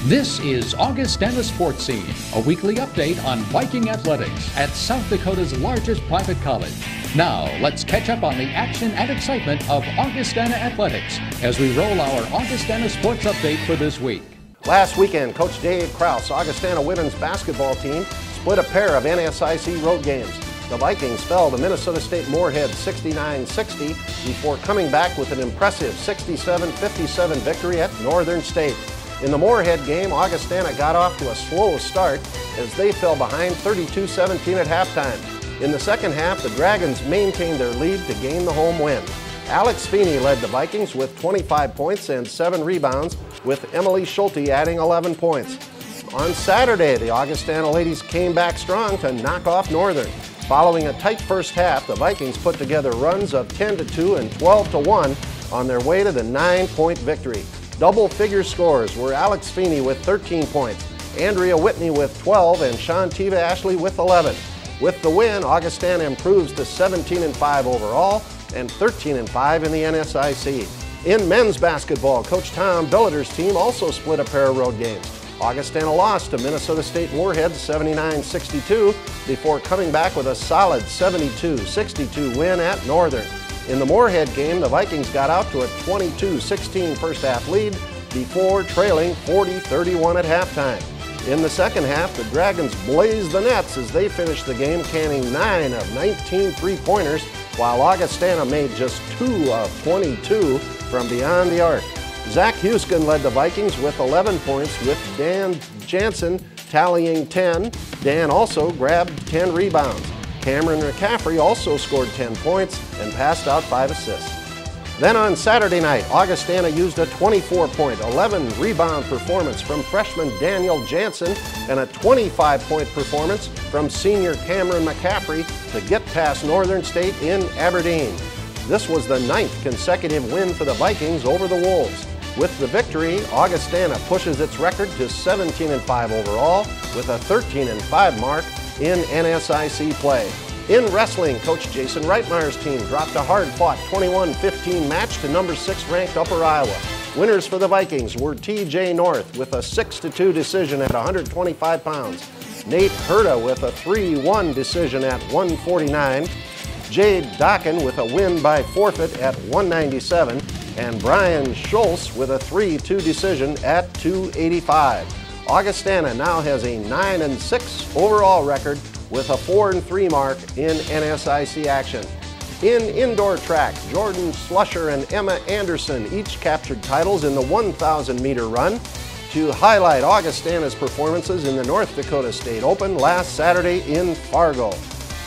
This is Augustana Sportscene, a weekly update on Viking Athletics at South Dakota's largest private college. Now, let's catch up on the action and excitement of Augustana Athletics as we roll our Augustana Sports Update for this week. Last weekend, Coach Dave Krause, Augustana women's basketball team, split a pair of NSIC road games. The Vikings fell to Minnesota State Moorhead 69-60 before coming back with an impressive 67-57 victory at Northern State. In the Moorhead game, Augustana got off to a slow start as they fell behind 32-17 at halftime. In the second half, the Dragons maintained their lead to gain the home win. Alex Feeney led the Vikings with 25 points and 7 rebounds, with Emily Schulte adding 11 points. On Saturday, the Augustana ladies came back strong to knock off Northern. Following a tight first half, the Vikings put together runs of 10-2 and 12-1 on their way to the 9-point victory. Double-figure scores were Alex Feeney with 13 points, Andrea Whitney with 12, and Shantiva Ashley with 11. With the win, Augustana improves to 17-5 overall and 13-5 in the NSIC. In men's basketball, Coach Tom Billiter's team also split a pair of road games. Augustana lost to Minnesota State Moorhead 79-62 before coming back with a solid 72-62 win at Northern. In the Moorhead game, the Vikings got out to a 22-16 first half lead before trailing 40-31 at halftime. In the second half, the Dragons blazed the nets as they finished the game canning 9 of 19 three-pointers, while Augustana made just 2 of 22 from beyond the arc. Zach Huskin led the Vikings with 11 points, with Dan Jansen tallying 10. Dan also grabbed 10 rebounds. Cameron McCaffrey also scored 10 points and passed out 5 assists. Then on Saturday night, Augustana used a 24-point, 11-rebound performance from freshman Daniel Jansen and a 25-point performance from senior Cameron McCaffrey to get past Northern State in Aberdeen. This was the 9th consecutive win for the Vikings over the Wolves. With the victory, Augustana pushes its record to 17-5 overall with a 13-5 mark in NSIC play. In wrestling, Coach Jason Reitmeyer's team dropped a hard-fought 21-15 match to number 6 ranked Upper Iowa. Winners for the Vikings were TJ North with a 6-2 decision at 125 pounds, Nate Herta with a 3-1 decision at 149, Jade Dokken with a win by forfeit at 197, and Brian Schultz with a 3-2 decision at 285. Augustana now has a 9-6 overall record with a 4-3 mark in NSIC action. In indoor track, Jordan Slusher and Emma Anderson each captured titles in the 1,000-meter run. To highlight Augustana's performances in the North Dakota State Open last Saturday in Fargo.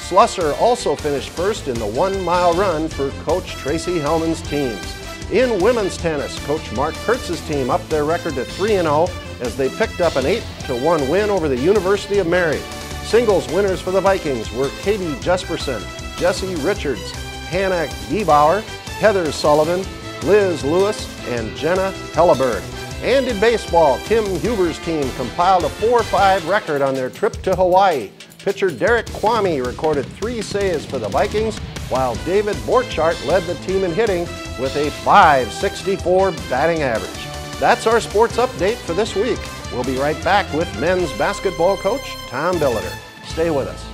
Slusser also finished first in the 1-mile run for Coach Tracy Hellman's teams. In women's tennis, Coach Mark Kurtz's team upped their record to 3-0 as they picked up an 8-1 win over the University of Mary. Singles winners for the Vikings were Katie Jesperson, Jessie Richards, Hannah Giebauer, Heather Sullivan, Liz Lewis, and Jenna Helleberg. And in baseball, Tim Huber's team compiled a 4-5 record on their trip to Hawaii. Pitcher Derek Kwame recorded 3 saves for the Vikings, while David Borchardt led the team in hitting with a .564 batting average. That's our sports update for this week. We'll be right back with men's basketball coach Tom Billiter. Stay with us.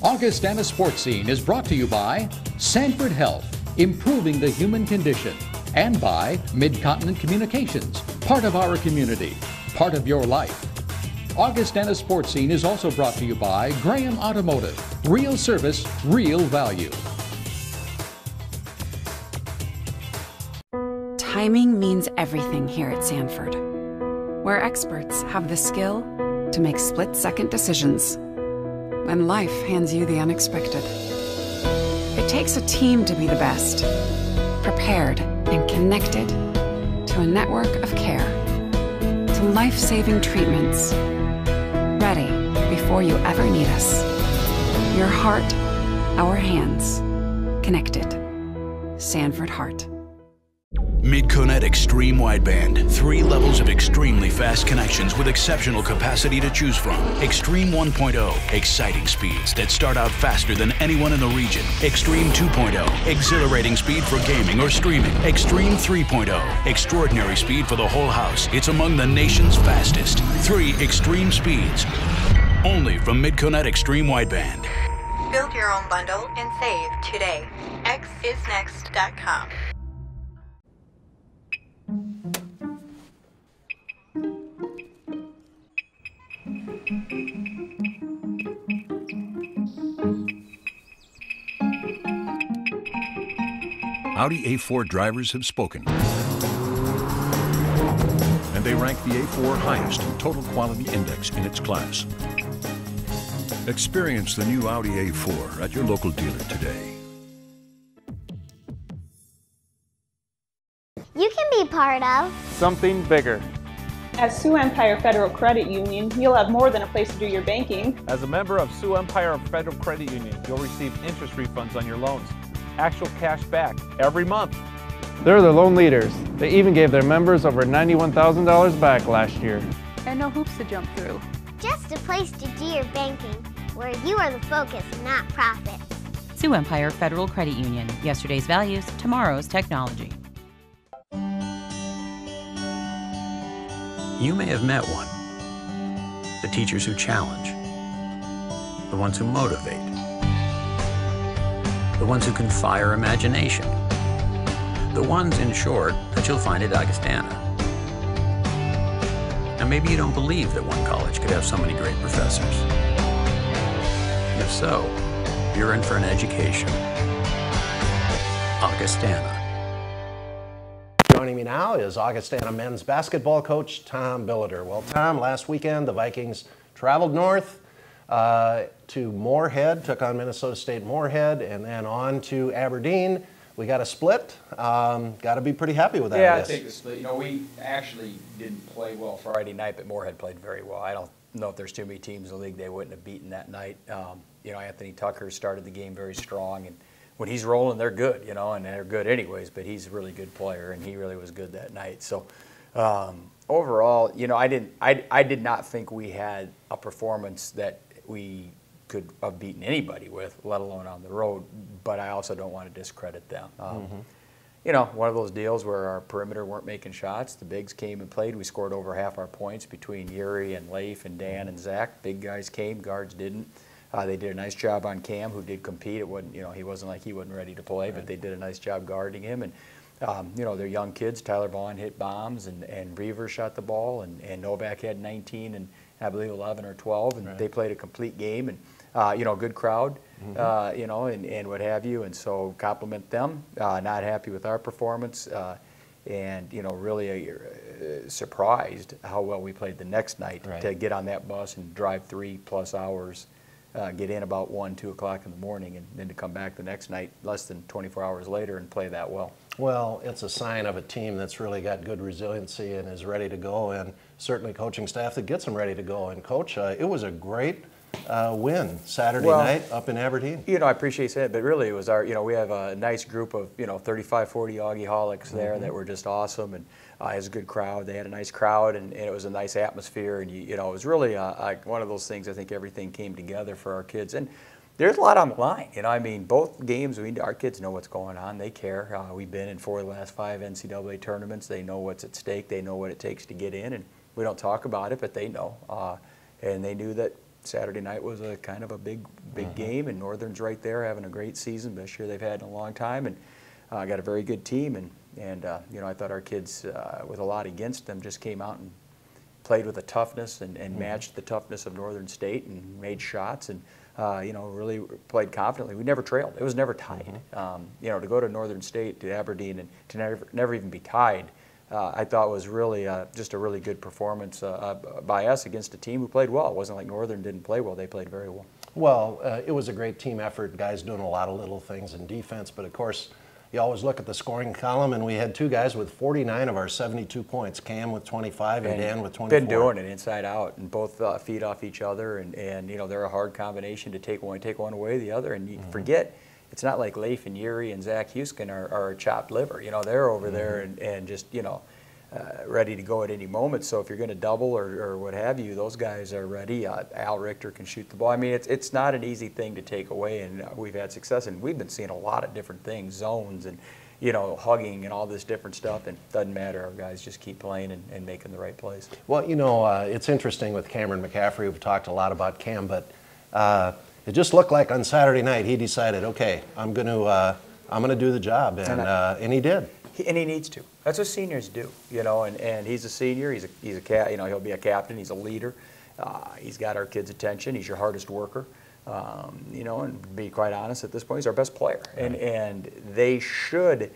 Augustana Sportscene is brought to you by Sanford Health, improving the human condition, and by Mid-Continent Communications, part of our community, part of your life. Augustana Sportscene is also brought to you by Graham Automotive, real service, real value. Timing means everything here at Sanford, where experts have the skill to make split-second decisions when life hands you the unexpected. It takes a team to be the best, prepared and connected to a network of care, to life-saving treatments, ready before you ever need us. Your heart, our hands, connected. Sanford Heart. Midconet Extreme Wideband, 3 levels of extremely fast fast connections with exceptional capacity to choose from. Extreme 1.0, exciting speeds that start out faster than anyone in the region. Extreme 2.0, exhilarating speed for gaming or streaming. Extreme 3.0, extraordinary speed for the whole house. It's among the nation's fastest. 3 extreme speeds, only from Midconet Extreme Wideband. Build your own bundle and save today. xisnext.com. Audi A4 drivers have spoken. And they rank the A4 highest in total quality index in its class. Experience the new Audi A4 at your local dealer today. You can be part of something bigger. As Sioux Empire Federal Credit Union, you'll have more than a place to do your banking. As a member of Sioux Empire Federal Credit Union, you'll receive interest refunds on your loans. Actual cash back every month. They're the loan leaders. They even gave their members over $91,000 back last year. And no hoops to jump through. just a place to do your banking, where you are the focus, not profits. Sioux Empire Federal Credit Union. Yesterday's values, tomorrow's technology. You may have met one. The teachers who challenge. The ones who motivate. The ones who can fire imagination. The ones, in short, that you'll find at Augustana. Now, maybe you don't believe that one college could have so many great professors. If so, you're in for an education. Augustana. Joining me now is Augustana men's basketball coach Tom Billiter. Well, Tom, last weekend the Vikings traveled north to Moorhead, took on Minnesota State Moorhead, and then on to Aberdeen. We got a split. Got to be pretty happy with that. Yeah, I think the split. You know, we actually didn't play well Friday night, but Moorhead played very well. I don't know if there's too many teams in the league they wouldn't have beaten that night. You know, Anthony Tucker started the game very strong, and when he's rolling, they're good. You know, and they're good anyways. But he's a really good player, and he really was good that night. So overall, you know, I did not think we had a performance that we could have beaten anybody with, let alone on the road, but I also don't want to discredit them. You know, one of those deals where our perimeter weren't making shots, the bigs came and played, we scored over half our points between Yuri and Leif and Dan and Zach. Big guys came, guards didn't. They did a nice job on Cam, who did compete. It wasn't, you know, he wasn't like he wasn't ready to play, but they did a nice job guarding him. And you know, they're young kids. Tyler Vaughn hit bombs, and Reaver shot the ball, and Novak had 19 and I believe 11 or 12, and they played a complete game. And you know, good crowd, you know, and what have you, and so compliment them. Not happy with our performance, and you know, really surprised how well we played the next night to get on that bus and drive 3+ hours, get in about 1, 2 o'clock in the morning, and then to come back the next night less than 24 hours later and play that well. Well, it's a sign of a team that's really got good resiliency and is ready to go, and certainly coaching staff that gets them ready to go. And Coach, it was a great win Saturday night up in Aberdeen. You know, I appreciate you saying it, but really it was our, you know, we have a nice group of, you know, 35, 40 Augie-holics there that were just awesome, and it was a good crowd. They had a nice crowd, and it was a nice atmosphere, and you know, it was really like one of those things. I think everything came together for our kids, and there's a lot on the line. You know, I mean, both games, our kids know what's going on. They care. We've been in 4 of the last 5 NCAA tournaments. They know what's at stake. They know what it takes to get in, and we don't talk about it, but they know, and they knew that Saturday night was a kind of a big game, and Northern's right there having a great season, best year they've had in a long time, and got a very good team, and you know, I thought our kids, with a lot against them, just came out and played with a toughness and matched the toughness of Northern State and made shots, and you know, really played confidently. We never trailed. It was never tied. You know, to go to Northern State, to Aberdeen, and to never even be tied, I thought was really just a really good performance by us against a team who played well. It wasn't like Northern didn't play well. They played very well. Well, it was a great team effort. Guys doing a lot of little things in defense, but of course, you always look at the scoring column, and we had 2 guys with 49 of our 72 points, Cam with 25 and Dan with 24. Been doing it inside out, and both feed off each other, and you know, they're a hard combination to take one away the other, and you forget, it's not like Leif and Yuri and Zach Huskin are chopped liver. You know, they're over there and just, you know, ready to go at any moment. So if you're going to double or what have you, those guys are ready. Al Richter can shoot the ball. I mean, it's not an easy thing to take away, and we've had success, and we've been seeing a lot of different things, zones and, you know, hugging and all this different stuff, and it doesn't matter. Our guys just keep playing and making the right plays. Well, you know, it's interesting with Cameron McCaffrey. We've talked a lot about Cam, but it just looked like on Saturday night he decided, okay, I'm going to do the job, and he did. And he needs to. That's what seniors do, you know. And he's a senior. He's a you know, he'll be a captain. He's a leader. He's got our kids' attention. He's your hardest worker. You know, and to be quite honest, at this point, he's our best player. And they should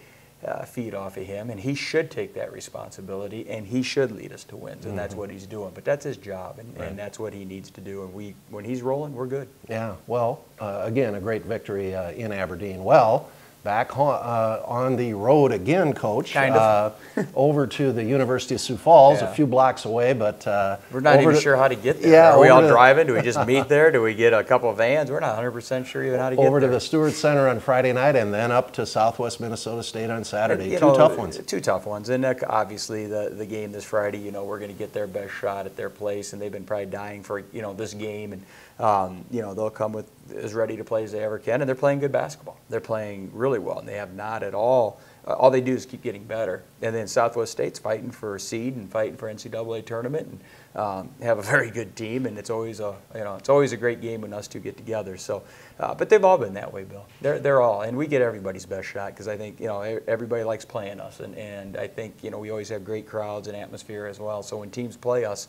feed off of him, and he should take that responsibility, and he should lead us to wins, and that's what he's doing. But that's his job, and that's what he needs to do. And when he's rolling, we're good. Yeah. Well, again, a great victory in Aberdeen. Well, back on the road again, Coach. Kind of. Over to the University of Sioux Falls, a few blocks away, but we're not even sure how to get there. Yeah, are we all driving? Do we just meet there? Do we get a couple of vans? We're not 100% sure even how to get there. Over to the Stewart Center on Friday night, and then up to Southwest Minnesota State on Saturday. Two tough ones. Two tough ones, and obviously the game this Friday. You know, we're going to get their best shot at their place, and they've been probably dying for this game, and you know, they'll come with as ready to play as they ever can, and they're playing good basketball. They're playing really well, and they have not at all. All they do is keep getting better. And then Southwest State's fighting for a seed and fighting for NCAA tournament, and have a very good team. And it's always a great game when us two get together. So, but they've all been that way, Bill. They're all, and we get everybody's best shot because I think everybody likes playing us, and I think we always have great crowds and atmosphere as well. So when teams play us,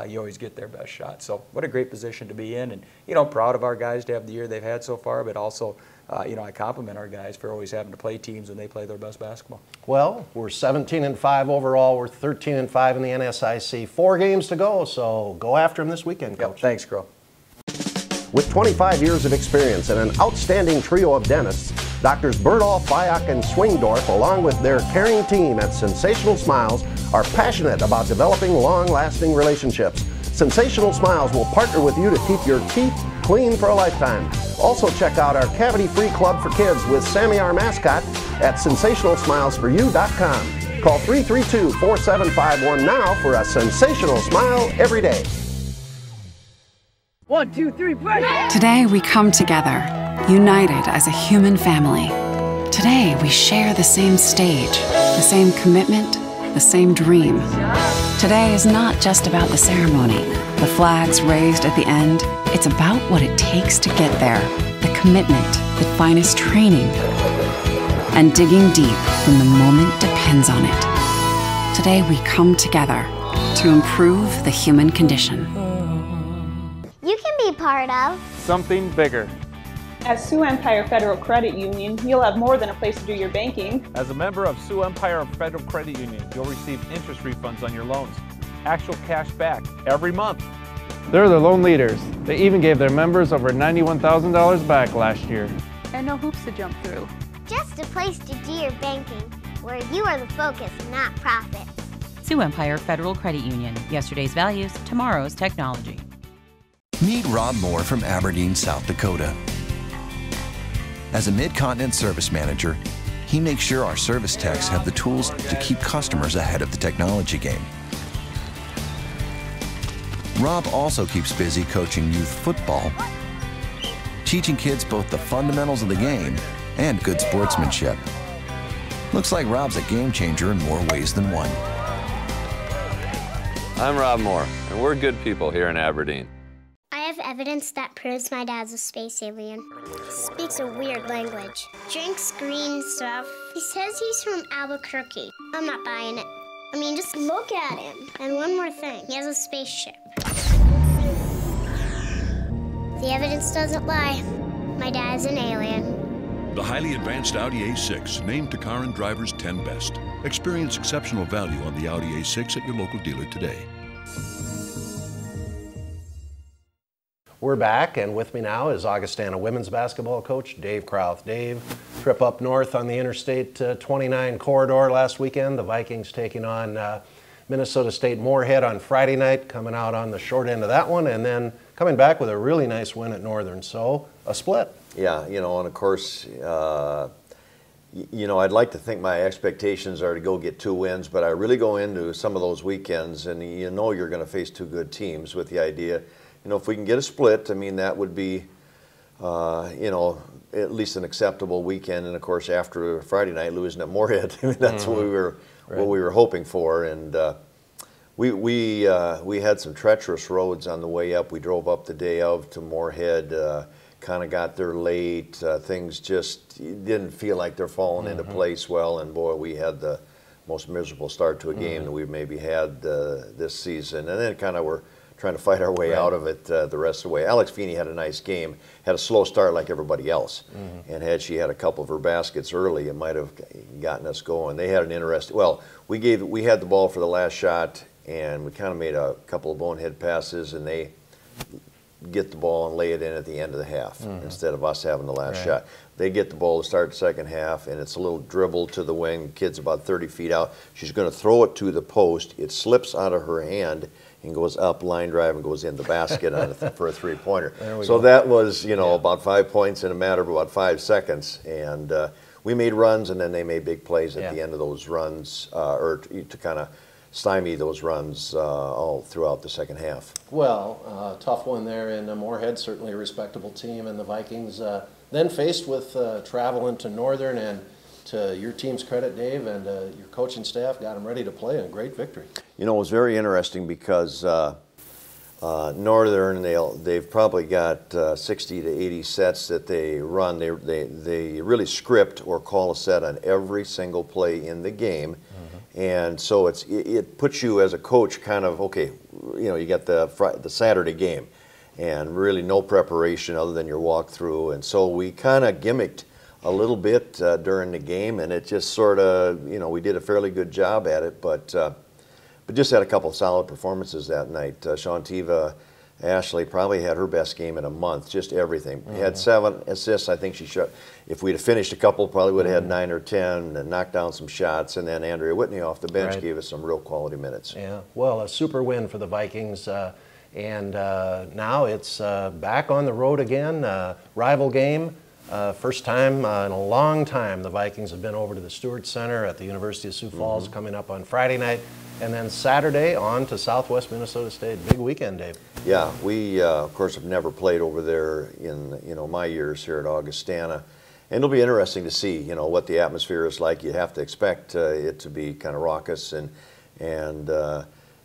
you always get their best shot. So what a great position to be in, and proud of our guys to have the year they've had so far, but also. I compliment our guys for always having to play teams when they play their best basketball. Well, we're 17-5 overall. We're 13-5 in the NSIC. 4 games to go, so go after them this weekend, Coach. Yep, thanks, Crow. With 25 years of experience and an outstanding trio of dentists, Doctors Berdahl, Fayok, and Swingdorf, along with their caring team at Sensational Smiles, are passionate about developing long-lasting relationships. Sensational Smiles will partner with you to keep your teeth clean for a lifetime. Also check out our cavity-free club for kids with Sammy our mascot at sensationalsmilesforyou.com. Call 332-4751 now for a sensational smile every day. 1, 2, 3, break! Today we come together, united as a human family. Today we share the same stage, the same commitment, the same dream. Today is not just about the ceremony, the flags raised at the end. It's about what it takes to get there, the commitment, the finest training, and digging deep when the moment depends on it. Today we come together to improve the human condition. You can be part of something bigger. As Sioux Empire Federal Credit Union, you'll have more than a place to do your banking. As a member of Sioux Empire Federal Credit Union, you'll receive interest refunds on your loans, actual cash back every month. They're the loan leaders. They even gave their members over $91,000 back last year. And no hoops to jump through. Just a place to do your banking, where you are the focus, not profit. Sioux Empire Federal Credit Union. Yesterday's values, tomorrow's technology. Meet Rob Moore from Aberdeen, South Dakota. As a Mid-Continent Service Manager, he makes sure our service techs have the tools to keep customers ahead of the technology game. Rob also keeps busy coaching youth football, teaching kids both the fundamentals of the game and good sportsmanship. Looks like Rob's a game changer in more ways than one. I'm Rob Moore, and we're good people here in Aberdeen. I have evidence that proves my dad's a space alien. Speaks a weird language. Drinks green stuff. He says he's from Albuquerque. I'm not buying it. I mean, just look at him. And one more thing, he has a spaceship. The evidence doesn't lie. My dad's an alien. The highly advanced Audi A6, named to Car and Driver's 10 Best. Experience exceptional value on the Audi A6 at your local dealer today. We're back, and with me now is Augustana women's basketball coach Dave Krauth. Dave, trip up north on the Interstate 29 corridor last weekend. The Vikings taking on Minnesota State Moorhead on Friday night, coming out on the short end of that one, and then coming back with a really nice win at Northern. So, a split. Yeah, and of course, you know, I'd like to think my expectations are to go get 2 wins, but I really go into some of those weekends and you know you're going to face 2 good teams with the idea, you know, if we can get a split, I mean, that would be, you know, at least an acceptable weekend. And of course, after Friday night losing at Moorhead, I mean, that's what we were hoping for. And we had some treacherous roads on the way up. We drove up the day of to Moorhead. Kind of got there late. Things just didn't feel like they're falling into place well, and boy, we had the most miserable start to a game that we've maybe had this season. And then kind of we're trying to fight our way out of it the rest of the way. Alex Feeney had a nice game, had a slow start like everybody else, and had she had a couple of her baskets early, it might have gotten us going. They had an interesting, well, we had the ball for the last shot, and we kind of made a couple of bonehead passes, and they get the ball and lay it in at the end of the half instead of us having the last shot. They get the ball to start the second half, and it's a little dribble to the wing. The kid's about 30 feet out. She's going to throw it to the post. It slips out of her hand and goes up, line drive, and goes in the basket for a three-pointer. So that was, you know, about 5 points in a matter of about 5 seconds. And we made runs, and then they made big plays at the end of those runs, or to kind of stymie those runs all throughout the second half. Well, tough one there in Moorhead, certainly a respectable team, and the Vikings then faced with travel into Northern, and to your team's credit, Dave, and your coaching staff got them ready to play, and a great victory. You know, it was very interesting because Northern, they've probably got 60 to 80 sets that they run. They really script or call a set on every single play in the game. And so it puts you as a coach kind of, okay, you know, you got the Saturday game and really no preparation other than your walkthrough. And so we kind of gimmicked a little bit during the game, and it just sort of, you know, we did a fairly good job at it, but just had a couple of solid performances that night. Shantiva Ashley probably had her best game in a month, just everything. Had 7 assists. I think she shot. If we'd have finished a couple, probably would have had 9 or 10 and knocked down some shots. And then Andrea Whitney off the bench gave us some real quality minutes. Yeah, well, a super win for the Vikings. And now it's back on the road again, rival game. First time in a long time the Vikings have been over to the Stewart Center at the University of Sioux Falls coming up on Friday night. And then Saturday on to Southwest Minnesota State. Big weekend, Dave. Yeah, we of course have never played over there in, you know, my years here at Augustana, and it'll be interesting to see, you know, what the atmosphere is like. You have to expect it to be kind of raucous, and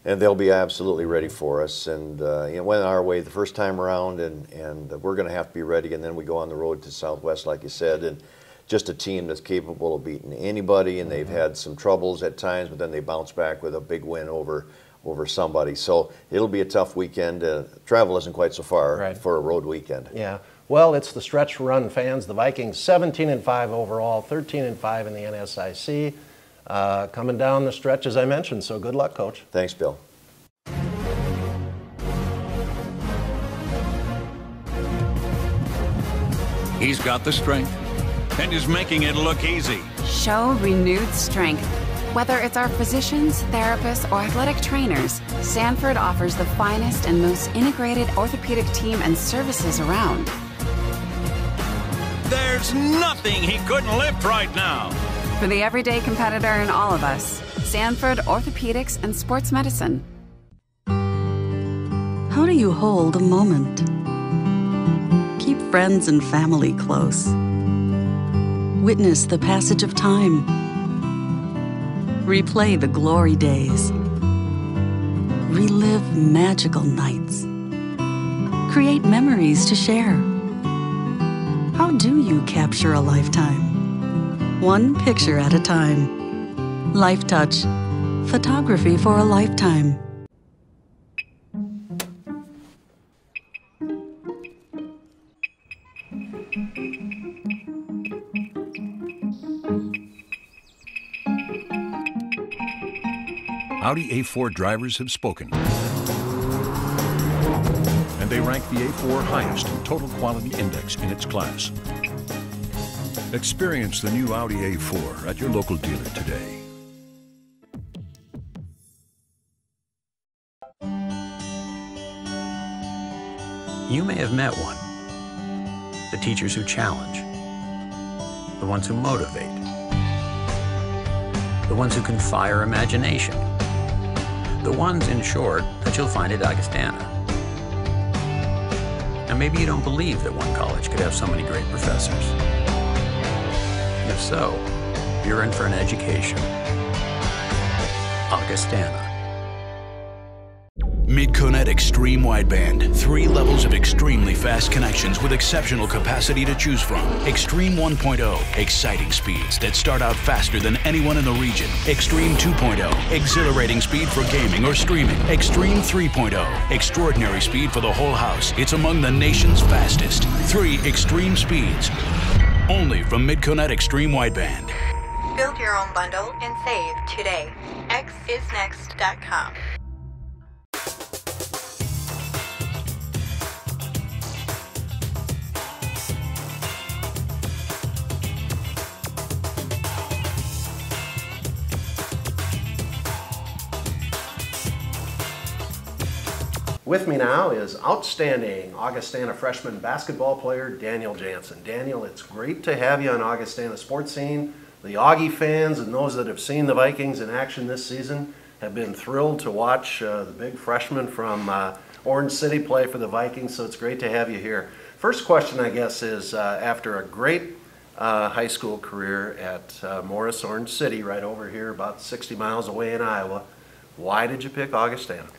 they'll be absolutely ready for us. And you know, went our way the first time around, and we're going to have to be ready. And then we go on the road to Southwest, like you said, and just a team that's capable of beating anybody, and they've had some troubles at times, but then they bounce back with a big win over somebody. So it'll be a tough weekend. Travel isn't quite so far for a road weekend. Yeah. Well, it's the stretch run fans. The Vikings 17-5 overall, 13-5 in the NSIC. Coming down the stretch, as I mentioned. So good luck, Coach. Thanks, Bill. He's got the strength and is making it look easy. Show renewed strength. Whether it's our physicians, therapists, or athletic trainers, Sanford offers the finest and most integrated orthopedic team and services around. There's nothing he couldn't lift right now. For the everyday competitor in all of us, Sanford Orthopedics and Sports Medicine. How do you hold a moment? Keep friends and family close. Witness the passage of time. Replay the glory days. Relive magical nights. Create memories to share. How do you capture a lifetime? One picture at a time. Life Touch. Photography for a lifetime. Audi A4 drivers have spoken. And they rank the A4 highest in Total Quality Index in its class. Experience the new Audi A4 at your local dealer today. You may have met one. The teachers who challenge. The ones who motivate. the ones who can fire imagination, the ones, in short, that you'll find at Augustana. Now, maybe you don't believe that one college could have so many great professors. If so, you're in for an education. Augustana. Mid-Connect Extreme Wideband. 3 levels of extremely fast connections with exceptional capacity to choose from. Extreme 1.0, exciting speeds that start out faster than anyone in the region. Extreme 2.0, exhilarating speed for gaming or streaming. Extreme 3.0, extraordinary speed for the whole house. It's among the nation's fastest. 3 extreme speeds. Only from Mid-Connect Extreme Wideband. Build your own bundle and save today. xisnext.com. With me now is outstanding Augustana freshman basketball player Daniel Jansen. Daniel, it's great to have you on Augustana Sportscene. The Augie fans and those that have seen the Vikings in action this season have been thrilled to watch the big freshman from Orange City play for the Vikings, so it's great to have you here. First question, I guess, is after a great high school career at Morris Orange City, right over here, about 60 miles away in Iowa, why did you pick Augustana?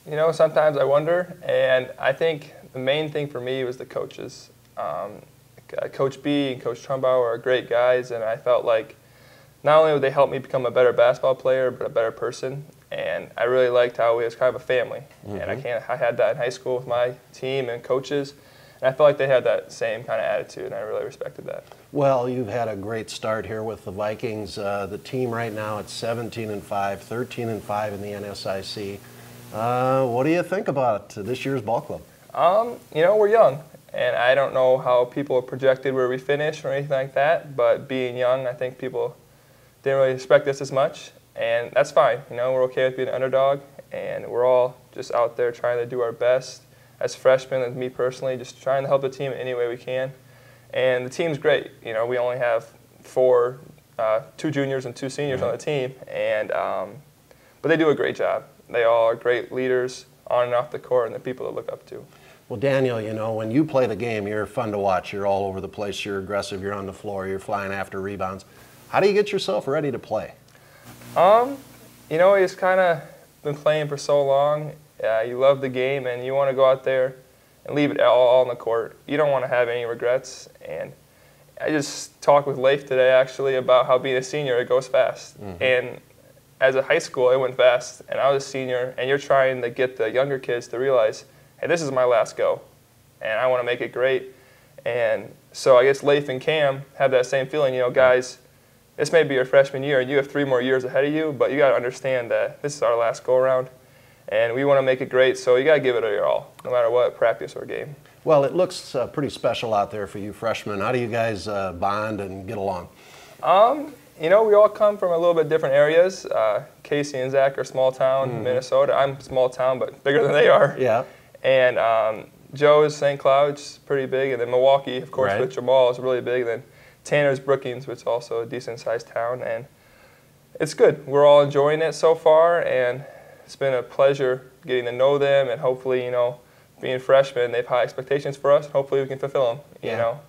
You know, sometimes I wonder, and I think the main thing for me was the coaches. Coach B and Coach Trumbauer are great guys, and I felt like not only would they help me become a better basketball player, but a better person. And I really liked how we was kind of a family. And I had that in high school with my team and coaches, and I felt like they had that same kind of attitude, and I really respected that. Well, you've had a great start here with the Vikings. The team right now at 17-5, 13-5 in the NSIC. What do you think about this year's ball club? You know, we're young, and I don't know how people projected where we finished or anything like that, but being young, I think people didn't really respect us as much, and that's fine. You know, we're okay with being an underdog, and we're all just out there trying to do our best as freshmen, and me personally, just trying to help the team any way we can. And the team's great. You know, we only have 2 juniors and 2 seniors on the team, and but they do a great job. They all are great leaders on and off the court and the people to look up to. Well, Daniel, you know, when you play the game, you're fun to watch. You're all over the place. You're aggressive. You're on the floor. You're flying after rebounds. How do you get yourself ready to play? You know, he's kind of been playing for so long. You love the game, and you want to go out there and leave it all on the court. You don't want to have any regrets. And I just talked with Leif today, actually, about how being a senior, it goes fast. And as a high school, it went fast, and I was a senior, and you're trying to get the younger kids to realize, hey, this is my last go, and I want to make it great. And so I guess Leif and Cam have that same feeling, you know, guys, this may be your freshman year, and you have 3 more years ahead of you, but you got to understand that this is our last go-around, and we want to make it great, so you got to give it your all, no matter what, practice or game. Well, it looks pretty special out there for you freshmen. How do you guys bond and get along? You know, we all come from a little bit different areas. Casey and Zach are small town, Minnesota. I'm small town, but bigger than they are. Yeah. And Joe is St. Cloud, which is pretty big. And then Milwaukee, of course, with Jamal is really big. And then Tanner's Brookings, which is also a decent-sized town. And it's good. We're all enjoying it so far. And it's been a pleasure getting to know them. And hopefully, you know, being freshmen, they have high expectations for us. Hopefully we can fulfill them, you know.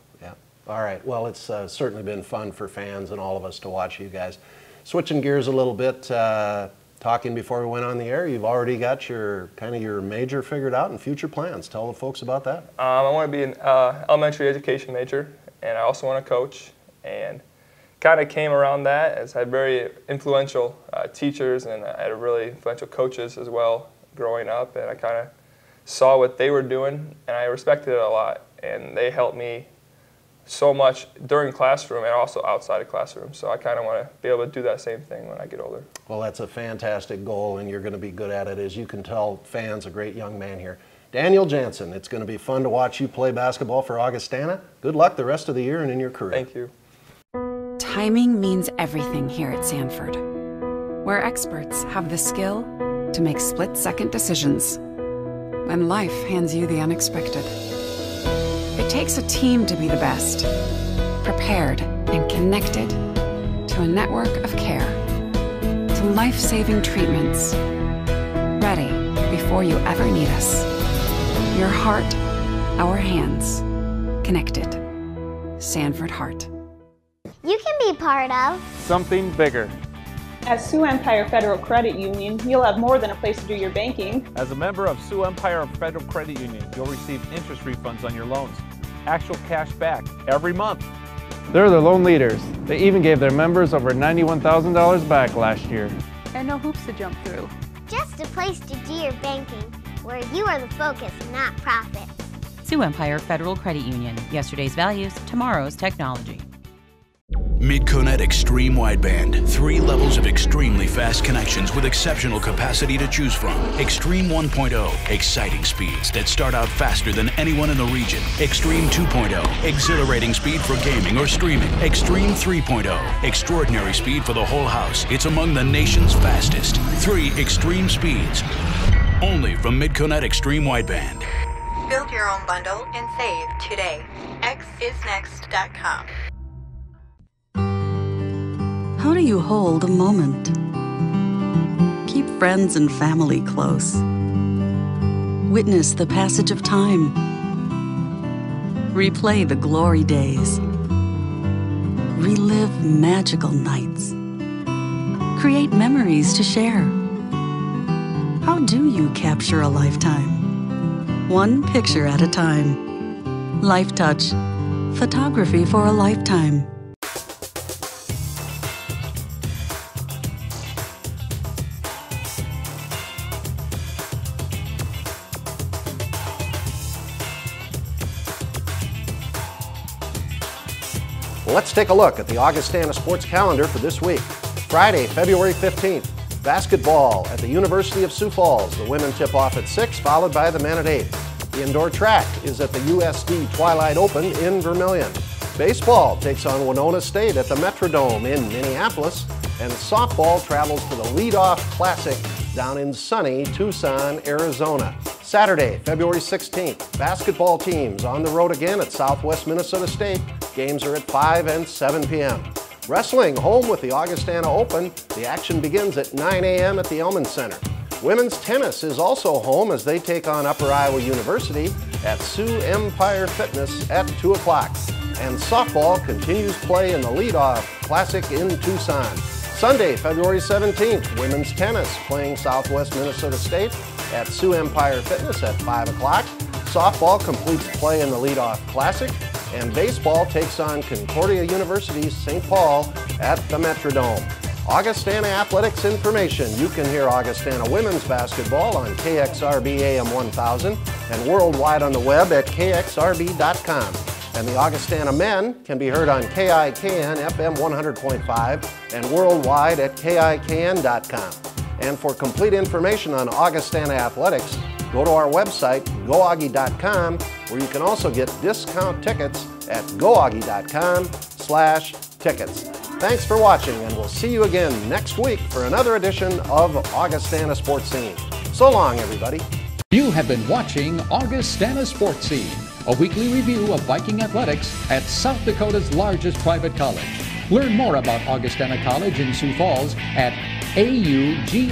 All right. Well, it's certainly been fun for fans and all of us to watch you guys. Switching gears a little bit, talking before we went on the air, you've already got your major figured out and future plans. Tell the folks about that. I want to be an elementary education major, and I also want to coach. And kind of came around that as I had very influential teachers, and I had really influential coaches as well growing up. And I kind of saw what they were doing, and I respected it a lot. And they helped me so much during classroom and also outside of classroom. So I kind of want to be able to do that same thing when I get older. Well, that's a fantastic goal, and you're going to be good at it. As you can tell, fans, a great young man here. Daniel Jansen, it's going to be fun to watch you play basketball for Augustana. Good luck the rest of the year and in your career. Thank you. Timing means everything here at Sanford, where experts have the skill to make split-second decisions when life hands you the unexpected. It takes a team to be the best, prepared and connected to to a network of care, to life-saving treatments, ready before you ever need us. Your heart, our hands, connected. Sanford Heart. You can be part of something bigger. As Sioux Empire Federal Credit Union, you'll have more than a place to do your banking. As a member of Sioux Empire Federal Credit Union, you'll receive interest refunds on your loans, actual cash back every month. They're the loan leaders. They even gave their members over $91,000 back last year. And no hoops to jump through. just a place to do your banking, where you are the focus, not profit. Sioux Empire Federal Credit Union. Yesterday's values, tomorrow's technology. Mid-Connect Extreme Wideband. 3 levels of extremely fast connections with exceptional capacity to choose from. Extreme 1.0. Exciting speeds that start out faster than anyone in the region. Extreme 2.0. Exhilarating speed for gaming or streaming. Extreme 3.0. Extraordinary speed for the whole house. It's among the nation's fastest. 3 extreme speeds. Only from Mid-Connect Extreme Wideband. Build your own bundle and save today. xisnext.com. How do you hold a moment? Keep friends and family close. Witness the passage of time. Replay the glory days. Relive magical nights. Create memories to share. How do you capture a lifetime? One picture at a time. Life Touch. Photography for a lifetime. Let's take a look at the Augustana sports calendar for this week. Friday, February 15th, basketball at the University of Sioux Falls. The women tip off at 6, followed by the men at 8. The indoor track is at the USD Twilight Open in Vermilion. Baseball takes on Winona State at the Metrodome in Minneapolis. And softball travels to the Leadoff Classic down in sunny Tucson, Arizona. Saturday, February 16th, basketball teams on the road again at Southwest Minnesota State. Games are at 5 and 7 p.m. Wrestling, home with the Augustana Open. The action begins at 9 a.m. at the Elman Center. Women's tennis is also home as they take on Upper Iowa University at Sioux Empire Fitness at 2 o'clock. And softball continues play in the Leadoff Classic in Tucson. Sunday, February 17th, women's tennis playing Southwest Minnesota State at Sioux Empire Fitness at 5 o'clock. Softball completes play in the Leadoff Classic. And baseball takes on Concordia University's St. Paul at the Metrodome. Augustana Athletics information. You can hear Augustana women's basketball on KXRB AM 1000 and worldwide on the web at kxrb.com. And the Augustana men can be heard on KIKN FM 100.5 and worldwide at kikn.com. And for complete information on Augustana Athletics, go to our website, goaugie.com, where you can also get discount tickets at goaugie.com/tickets. Thanks for watching, and we'll see you again next week for another edition of Augustana Sportscene. So long, everybody. You have been watching Augustana Sportscene, a weekly review of Viking Athletics at South Dakota's largest private college. Learn more about Augustana College in Sioux Falls at augie.edu.